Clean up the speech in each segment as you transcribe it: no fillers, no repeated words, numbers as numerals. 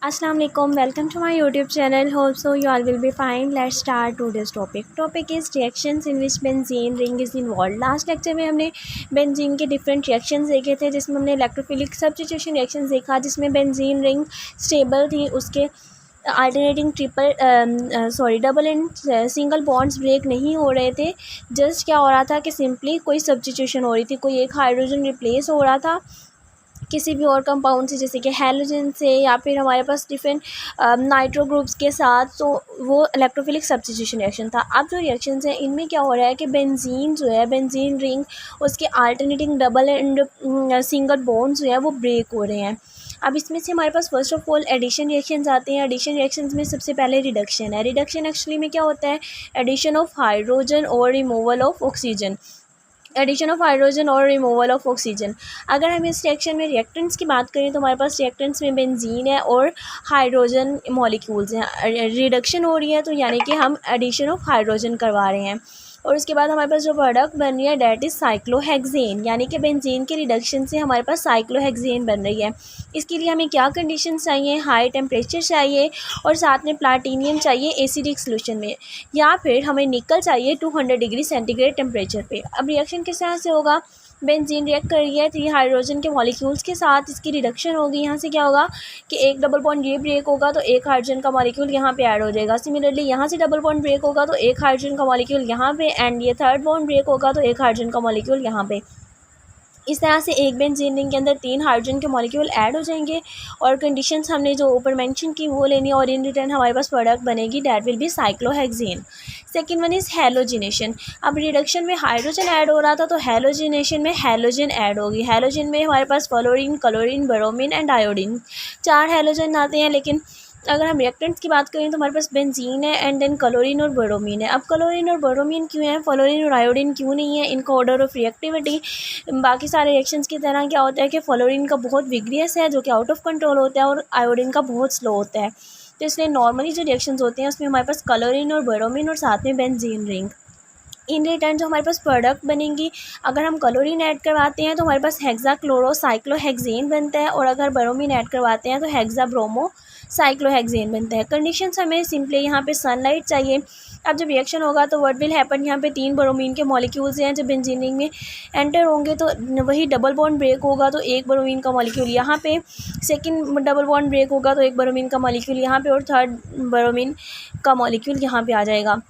Assalamu alaikum. Welcome to my YouTube channel. Hope so you all will be fine. Let's start today's topic. Topic is reactions in which benzene ring is involved. Last lecture में हमने benzene के different reactions देखे थे, जिसमें हमने electrophilic substitution reactions देखा, जिसमें benzene ring stable थी, उसके alternating double and single bonds break नहीं हो रहे थे। जस्ट क्या हो रहा था कि सिंपली कोई सब्स्टिट्यूशन हो रही थी, कोई एक हाइड्रोजन रिप्लेस हो रहा था किसी भी और कंपाउंड से, जैसे कि हैलोजन से या फिर हमारे पास डिफरेंट नाइट्रो ग्रुप्स के साथ। तो वो इलेक्ट्रोफिलिक सब्स्टिट्यूशन रिएक्शन था। अब जो रिएक्शंस हैं इनमें क्या हो रहा है कि बेंजीन जो है, बेंजीन रिंग, उसके alternating double and single bonds जो है वो ब्रेक हो रहे हैं। अब इसमें से हमारे पास first of all addition reactions आते हैं। एडिशन रिएक्शंस में सबसे पहले रिडक्शन है। रिडक्शन एक्चुअली में क्या होता है? एडिशन ऑफ हाइड्रोजन और removal of oxygen. Addition of hydrogen और रिमूवल ऑफ ऑक्सीजन। अगर हम इस रिएक्शन में रिएक्टेंट्स की बात करें तो हमारे पास रिएक्टेंट्स में बेंजीन है और हाइड्रोजन मॉलिक्यूल्स हैं। रिडक्शन हो रही है तो यानी कि हम एडिशन ऑफ हाइड्रोजन करवा रहे हैं। और उसके बाद हमारे पास जो प्रोडक्ट बन रही है डैट इज़ साइक्लोहेक्सेन, यानी कि बेंजीन के रिडक्शन से हमारे पास साइक्लोहेक्सेन बन रही है। इसके लिए हमें क्या कंडीशन चाहिए? हाई टेम्परेचर चाहिए और साथ में प्लाटीनियम चाहिए एसिडिक सोल्यूशन में, या फिर हमें निकल चाहिए 200 डिग्री सेंटीग्रेड टेम्परेचर पे। अब रिएक्शन किस तरह से होगा? बेंजीन रिएक्ट कर रही है 3 हाइड्रोजन के मॉलिक्यूल्स के साथ, इसकी रिडक्शन होगी। यहाँ से क्या होगा कि एक डबल बॉन्ड ये ब्रेक होगा तो एक हाइड्रोजन का मॉलिक्यूल यहाँ पे ऐड हो जाएगा। सिमिलरली यहाँ से डबल बॉन्ड ब्रेक होगा तो एक हाइड्रोजन का मॉलिक्यूल यहाँ पे, एंड ये थर्ड बॉन्ड ब्रेक होगा तो एक हाइड्रोजन का मॉलिक्यूल यहाँ पे। इस तरह से एक बेंजीन रिंग के अंदर 3 हाइड्रोजन के मॉलिक्यूल ऐड हो जाएंगे और कंडीशंस हमने जो ऊपर मेंशन की वो लेनी है, और इन रिटर्न हमारे पास प्रोडक्ट बनेगी that will be cyclohexane. Second one is halogenation. अब रिडक्शन में हाइड्रोजन ऐड हो रहा था तो हैलोजिनेशन में हैलोजन ऐड होगी। हैलोजन में हमारे पास fluorine, chlorine, bromine and iodine, 4 halogen आते हैं। लेकिन अगर हम रिएक्टेंट्स की बात करें तो हमारे पास बेंजीन है एंड देन क्लोरीन और ब्रोमीन है। अब क्लोरीन और ब्रोमीन क्यों है, फ्लोरीन और आयोडीन क्यों नहीं है? इनका ऑर्डर ऑफ रिएक्टिविटी बाकी सारे रिएक्शंस की तरह क्या होता है कि फ्लोरीन का बहुत विग्रियस है जो कि आउट ऑफ कंट्रोल होता है, और आयोडीन का बहुत स्लो होता है। तो इसलिए नॉर्मली जो रिएक्शंस होते हैं उसमें हमारे पास क्लोरीन और ब्रोमीन और साथ में बेंजीन रिंग। इन रिटर्न जो हमारे पास प्रोडक्ट बनेंगी, अगर हम क्लोरीन ऐड करवाते हैं तो हमारे पास हेक्साक्लोरोसाइक्लोहेक्सेन बनता है, और अगर ब्रोमीन ऐड करवाते हैं तो हेक्साब्रोमोसाइक्लोहेक्सेन बनता है। कंडीशंस हमें सिंपली यहाँ पे सनलाइट चाहिए। अब जब रिएक्शन होगा तो व्हाट विल हैपन, यहाँ पे 3 ब्रोमीन के मॉलिक्यूल्स हैं जब बेंजीन रिंग में एंटर होंगे तो वही डबल बॉन्ड ब्रेक होगा तो एक ब्रोमीन का मॉलिक्यूल यहाँ पे, सेकंड डबल बॉन्ड ब्रेक होगा तो एक ब्रोमीन का मॉलिक्यूल यहाँ पे, और थर्ड ब्रोमीन का मॉलिक्यूल यहाँ पे आ जाएगा।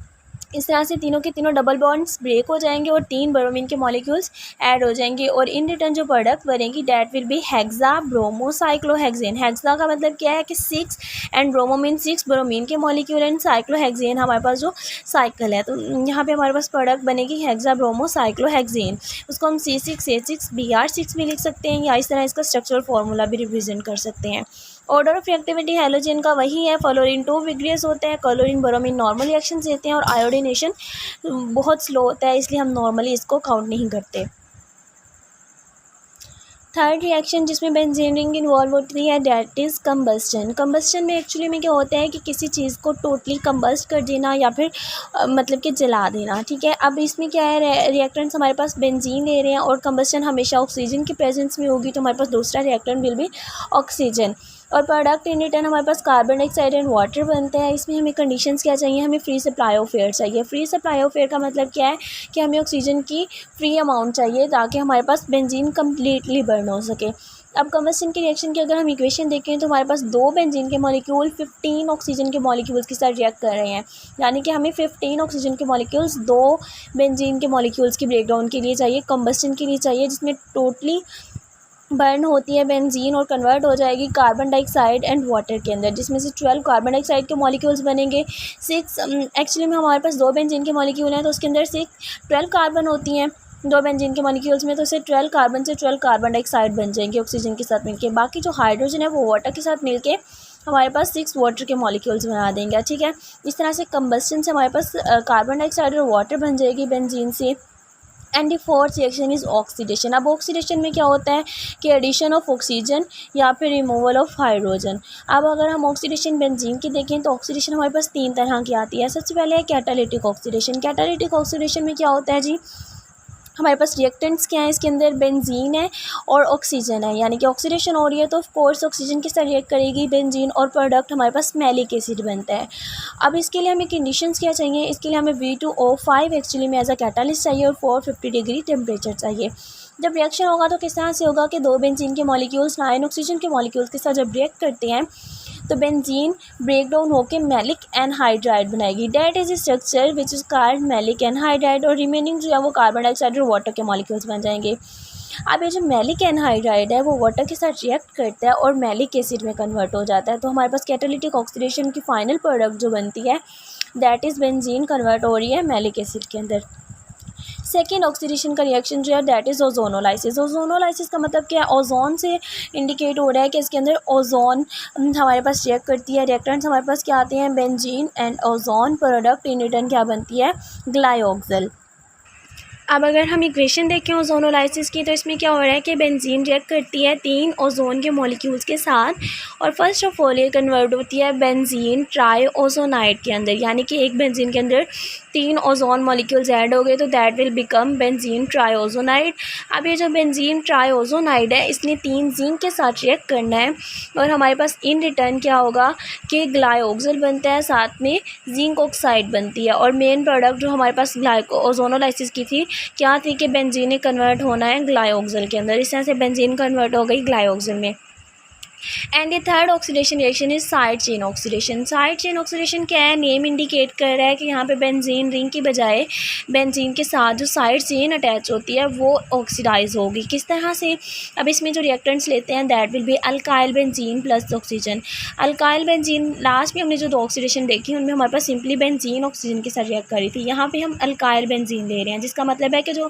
इस तरह से तीनों के तीनों डबल बॉन्ड्स ब्रेक हो जाएंगे और 3 ब्रोमीन के मॉलिक्यूल्स ऐड हो जाएंगे, और इन रिटर्न जो प्रोडक्ट बनेगी डैट विल बी हेक्साब्रोमोसाइक्लोहेक्सेन। हेक्सा का मतलब क्या है कि 6 एंड ब्रोमो मीन 6 ब्रोमीन के मॉलिक्यूल, एंड साइक्लोहेक्सेन हमारे पास जो साइकिल है। तो यहाँ पे हमारे पास प्रोडक्ट बनेगी हेक्साब्रोमोसाइक्लोहेक्सेन। उसको हम C6H6Br6 भी लिख सकते हैं, या इस तरह इसका स्ट्रक्चरल फॉर्मूला भी रिप्रेजेंट कर सकते हैं। ऑर्डर ऑफ रिएक्टिविटी हैलोजन का वही है, फ्लोरीन 2 विग्रियस होते हैं, क्लोरीन ब्रोमीन नॉर्मल रिएक्शन देते हैं, और आयोडीनेशन बहुत स्लो होता है, इसलिए हम नॉर्मली इसको काउंट नहीं करते। थर्ड रिएक्शन जिसमें बेंजीन रिंग इन्वॉल्व होती है डैट इज़ कंबस्टन। कंबस्टन में एक्चुअली में क्या होता है कि किसी चीज़ को टोटली कंबस्ट कर देना या फिर मतलब कि जला देना। ठीक है, अब इसमें क्या है, रिएक्टेंट्स हमारे पास बेंजीन ले रहे हैं और कंबस्टन हमेशा ऑक्सीजन की प्रेजेंस में होगी, तो हमारे पास दूसरा रिएक्टेंट विल बी ऑक्सीजन, और प्रोडक्ट इन रिटर्न हमारे पास कार्बन डाइऑक्साइड एंड वाटर बनता है। इसमें हमें कंडीशंस क्या चाहिए? हमें फ्री सप्लाई ऑफ एयर चाहिए। फ्री सप्लाई ऑफ एयर का मतलब क्या है कि हमें ऑक्सीजन की फ्री अमाउंट चाहिए ताकि हमारे पास बेंजीन कम्प्लीटली बर्न हो सके। अब कंबस्टन की रिएक्शन की अगर हम इक्वेशन देखें तो हमारे पास 2 बेंजीन के मॉलिक्यूल 15 ऑक्सीजन के मॉलिक्यूल्स के साथ रिएक्ट कर रहे हैं, यानी कि हमें 15 ऑक्सीजन के मॉलिक्यूल्स 2 बेंजीन के मॉलिक्यूल्स की ब्रेकडाउन के लिए चाहिए, कंबस्टन के लिए चाहिए, जिसमें टोटली बर्न होती है बेंजीन और कन्वर्ट हो जाएगी कार्बन डाइऑक्साइड एंड वाटर के अंदर, जिसमें से 12 कार्बन डाइऑक्साइड के मॉलिक्यूल्स बनेंगे। 6 एक्चुअली में हमारे पास 2 बेंजीन के मॉलिक्यूल हैं तो उसके अंदर 12 कार्बन होती हैं 2 बेंजीन के मॉलिक्यूल्स में, तो उससे 12 कार्बन से 12 कार्बन डाइऑक्साइड बन जाएंगे ऑक्सीजन के साथ मिलके। बाकी जो हाइड्रोजन है वो वाटर के साथ मिलके हमारे पास 6 वाटर के मॉलिक्यूल्स बना देंगे। ठीक है, इस तरह से कंबस्टन से हमारे पास कार्बन डाइऑक्साइड और वाटर बन जाएगी बेंजीन से। And the fourth reaction is oxidation. अब ऑक्सीडेशन में क्या होता है कि एडिशन ऑफ ऑक्सीजन या फिर रिमूवल ऑफ हाइड्रोजन। अब अगर हम ऑक्सीडेशन बेंजीन की देखें तो ऑक्सीडेशन हमारे पास 3 तरह की आती है। सबसे पहले है कैटालिटिक ऑक्सीडेशन। कैटालिटिक ऑक्सीडेशन में क्या होता है जी हमारे पास रिएक्टेंट्स क्या है इसके अंदर, बेंजीन है और ऑक्सीजन है, यानी कि ऑक्सीडेशन हो रही है तो ऑफ कोर्स ऑक्सीजन के साथ रिएक्ट करेगी बेंजीन और प्रोडक्ट हमारे पास मैलिक एसिड बनता है। अब इसके लिए हमें कंडीशंस क्या चाहिए, इसके लिए हमें V2O5 एक्चुअली में एज अ कैटालिस्ट चाहिए और 450 डिग्री टेम्परेचर चाहिए। जब रिएक्शन होगा तो किस तरह से होगा कि दो बेंजीन के मॉलिक्यूल्स 9 ऑक्सीजन के मॉलिक्यूल्स के साथ जब रिएक्ट करते हैं तो बेंजीन ब्रेक डाउन होकर मैलिक एनहाइड्राइड बनाएगी। That is structure which is called maleic anhydride और रिमेनिंग जो है वो कार्बन डाइऑक्साइड और वाटर के मॉलिक्यूल्स बन जाएंगे। अब ये जो मैलिक एनहाइड्राइड है वो वाटर के साथ रिएक्ट करता है और मैलिक एसिड में कन्वर्ट हो जाता है। तो हमारे पास कैटालिटिक ऑक्सीडेशन की फाइनल प्रोडक्ट जो बनती है दैट इज़ बेंजीन कन्वर्ट हो रही है मैलिक एसिड के अंदर। सेकेंड ऑक्सीडेशन का रिएक्शन जो है दैट इज़ ओजोनोलाइसिस। ओजोनोलाइसिस का मतलब क्या है, ओजोन से इंडिकेट हो रहा है कि इसके अंदर ओजोन हमारे पास रिएक्ट करती है। रिएक्टेंट्स हमारे पास क्या आते हैं, benzene and ozone, product in return क्या बनती है, ग्लाइऑक्सल। अब अगर हम इक्वेशन देखें ओजोनोलाइसिस की तो इसमें क्या हो रहा है कि बेंजीन रिएक्ट करती है 3 ओजोन के मॉलिक्यूल्स के साथ और फर्स्ट ऑफ ऑल ये कन्वर्ट होती है बेंजीन ट्राइओजोनाइड के अंदर, यानी कि एक बेंजीन के अंदर 3 ओजोन मॉलिक्यूल्स ऐड हो गए तो दैट विल बिकम बेंजीन ट्राइओजोनाइड। अब ये जो बेंजीन ट्राइओजोनाइड है इसने 3 जिंक के साथ रिएक्ट करना है और हमारे पास इन रिटर्न क्या होगा कि ग्लाइऑक्सल बनता है, साथ में जिंक ऑक्साइड बनती है और मेन प्रोडक्ट जो हमारे पास ओजोनोलाइसिस की थी क्या थी कि बेंजीन कन्वर्ट होना है ग्लाइऑक्सल के अंदर। इस तरह से बेंजीन कन्वर्ट हो गई ग्लाइऑक्सल में। And the third oxidation reaction is side chain oxidation. Side chain oxidation क्या है, नेम इंडिकेट कर रहा है कि यहाँ पे बेंजीन रिंग की बजाय बेंजीन के साथ जो साइड चेन अटैच होती है वो ऑक्सीडाइज होगी। किस तरह से, अब इसमें जो रिएक्टेंट्स लेते हैं that will be alkyl benzene plus oxygen. Alkyl benzene last में हमने जो 2 ऑक्सीडेशन देखी उनमें हमारे पास सिंपली बेंजीन ऑक्सीजन के साथ रिएक्ट करी थी, यहाँ पे हम अल्काइल बेंजीन ले रहे हैं, जिसका मतलब है कि जो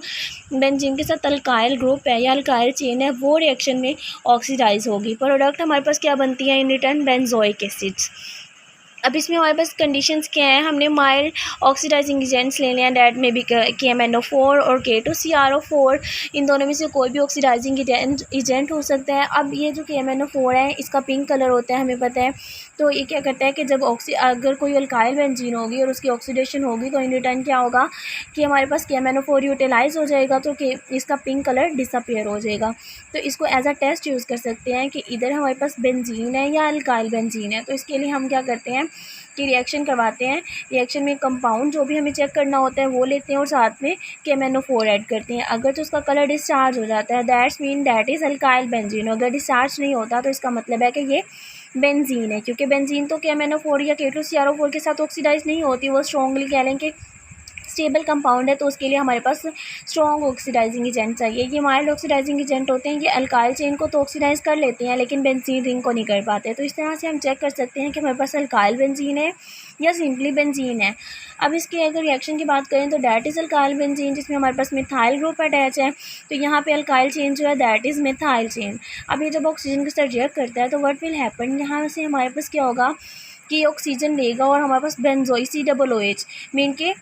बेंजीन के साथ अल्काइल ग्रुप है या अल्काइल चेन है वो रिएक्शन में ऑक्सीडाइज होगी। प्रोडक्ट हमारे पास क्या बनती है इन रिटर्न, बेंजोइक एसिड्स। अब इसमें हमारे पास कंडीशंस क्या है, हमने माइल्ड ऑक्सीडाइजिंग एजेंट्स ले लिया दैट में भी KMnO4 और K2CrO4, इन दोनों में से कोई भी ऑक्सीडाइजिंग एजेंट हो सकता है। अब ये जो KMnO4 है इसका पिंक कलर होता है हमें पता है, तो ये क्या करता है कि जब अगर कोई अल्काइल बेंजीन होगी और उसकी ऑक्सीडेशन होगी तो इन रिटर्न क्या होगा कि हमारे पास KMnO4 यूटिलाइज हो जाएगा तो इसका पिंक कलर डिसअपियर हो जाएगा। तो इसको एज अ टेस्ट यूज़ कर सकते हैं कि इधर हमारे पास बेंजीन है या अल्काइल बेंजीन है। तो इसके लिए हम क्या करते हैं कि रिएक्शन करवाते हैं, रिएक्शन में कंपाउंड जो भी हमें चेक करना होता है वो लेते हैं और साथ में KMnO4 ऐड करते हैं। अगर तो उसका कलर डिस्चार्ज हो जाता है that's mean that is alkyl benzene. अगर डिस्चार्ज नहीं होता तो इसका मतलब है कि ये बेंजीन है, क्योंकि बेंजीन तो KMnO4 या K2CrO4 के साथ ऑक्सीडाइज नहीं होती, वो स्ट्रॉन्गली कह लें कि स्टेबल कंपाउंड है, तो उसके लिए हमारे पास स्ट्रॉन्ग ऑक्सीडाइजिंग एजेंट चाहिए। ये माइल्ड ऑक्सीडाइजिंग एजेंट होते हैं, ये अल्काइल चेन को तो ऑक्सीडाइज कर लेते हैं लेकिन बेंजीन रिंग को नहीं कर पाते। तो इस तरह से हम चेक कर सकते हैं कि हमारे पास अल्काइल बेंजीन है या सिंपली बेंजीन है। अब इसके अगर रिएक्शन की बात करें तो दैट इज़ अल्काइल बेंजीन, जिसमें हमारे पास मिथाइल ग्रुप अटैच है, तो यहाँ पे अल्काइल चेन जो है दैट इज़ मिथाइल चेन। अब ये जब ऑक्सीजन के साथ रिएक्ट करता है तो व्हाट विल हैपन, यहाँ से हमारे पास क्या होगा कि ऑक्सीजन लेगा और हमारे पास बेंजोई COOH मीन के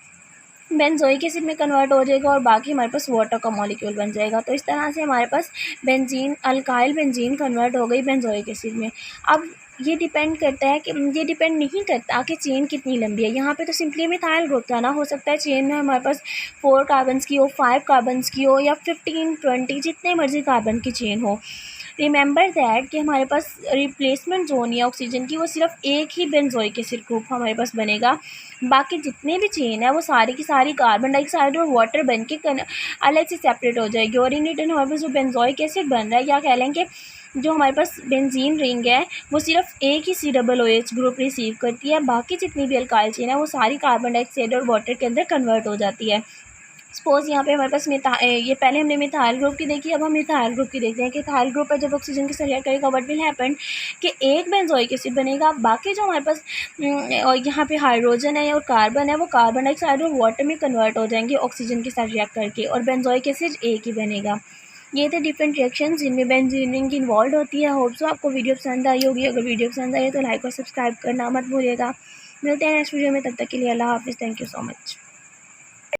बेंजोइक एसिड में कन्वर्ट हो जाएगा और बाकी हमारे पास वाटर का मॉलिक्यूल बन जाएगा। तो इस तरह से हमारे पास बेंजीन अल्काइल बेंजीन कन्वर्ट हो गई बेंजोइक एसिड में। अब ये डिपेंड करता है कि ये डिपेंड नहीं करता कि चेन कितनी लंबी है, यहाँ पे तो सिंपली मिथाइल ग्रुप था ना, हो सकता है चेन में हमारे पास 4 कार्बन्स की हो, 5 कार्बन्स की हो या 15 20 जितने मर्जी कार्बन की चेन हो। रिमेंबर दैट कि हमारे पास रिप्लेसमेंट जोन है ऑक्सीजन की, वो सिर्फ एक ही बेंजोइक एसिड ग्रुप हमारे पास बनेगा, बाकी जितने भी चेन है वो सारी की सारी कार्बन डाइऑक्साइड और वाटर बन के अलग से सेपरेट हो जाएगी। और इन रिटर्न हमारे पास जो बेंजोइक एसिड बन रहा है या कह लें कि जो हमारे पास बेंजीन रिंग है वो सिर्फ एक ही COOH ग्रुप रिसीव करती है, बाकी जितनी भी अल्काइल चेन है वो सारी कार्बन डाइऑक्साइड और वाटर के अंदर कन्वर्ट हो जाती है। सपोज यहाँ पे हमारे पास ये पहले हमने मिथाइल ग्रुप की देखी, अब हम मिथाइल ग्रुप की देखते हैं कि मिथाइल ग्रुप पर जब ऑक्सीजन के साथ रिएक्ट करेगा व्हाट विल हैपन कि एक बेंजोइक एसिड बनेगा, बाकी जो हमारे पास और यहाँ पे हाइड्रोजन है और कार्बन है वो कार्बन डाइऑक्साइड और वाटर में कन्वर्ट हो जाएंगे ऑक्सीजन के साथ रिएक्ट करके और बेंजोइक एसिड एक ही बनेगा। ये थे डिफरेंट रिएक्शन जिनमें बेंजीन रिंग इन्वॉल्व होती है। होप सो आपको वीडियो पसंद आई होगी। अगर वीडियो पसंद आई है तो लाइक और सब्सक्राइब करना मत भूलिएगा। मिलते हैं नेक्स्ट वीडियो में, तब तक के लिए अल्लाह हाफिज़। Thank you so much.